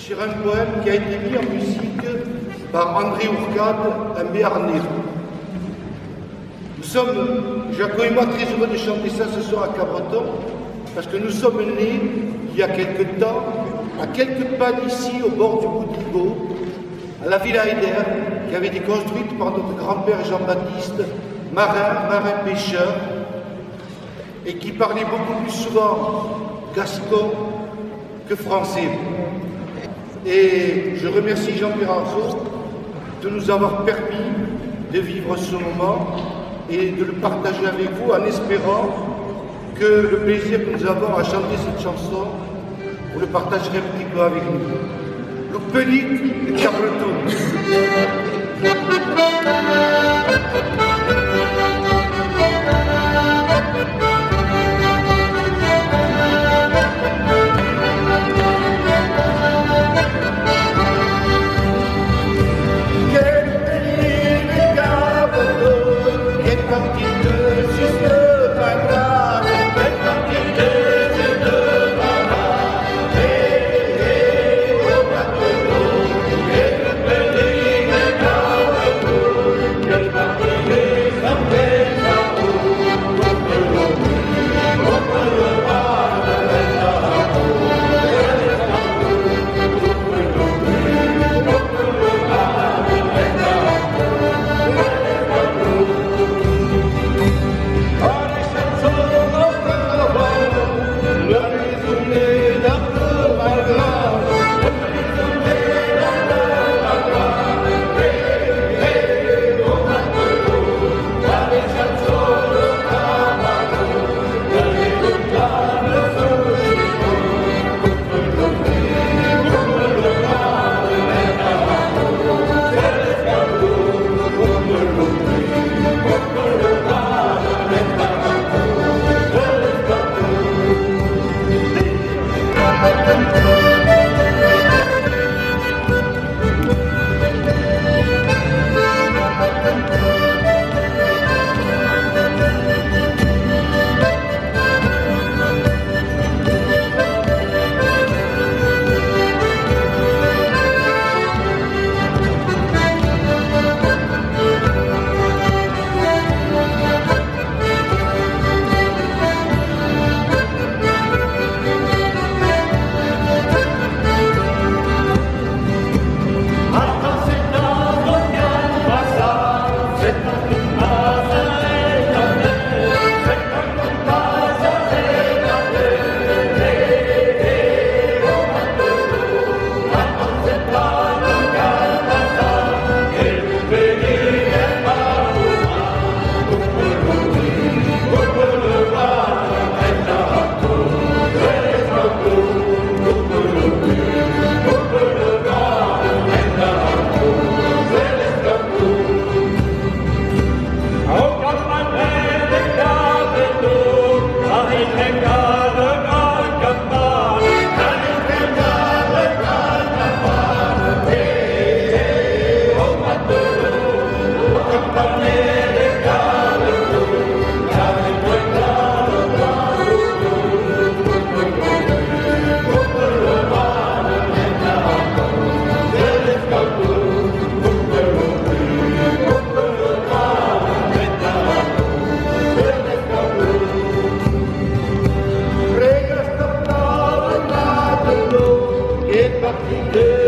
sur un poème qui a été mis en musique par André Ourcade, un Béarnais. Jaco et moi, très heureux de chanter ça ce soir à Cabreton, parce que nous sommes nés, il y a quelque temps, à quelques pas d'ici, au bord du Boutigo, à la Villa Heider, qui avait été construite par notre grand-père Jean-Baptiste, marin-pêcheur, et qui parlait beaucoup plus souvent gascon que français. Et je remercie Jean-Pierre Arceau de nous avoir permis de vivre ce moment et de le partager avec vous en espérant que le plaisir que nous avons à chanter cette chanson, vous le partagerez un petit peu avec nous. Le Pelic de Cabreton. Parti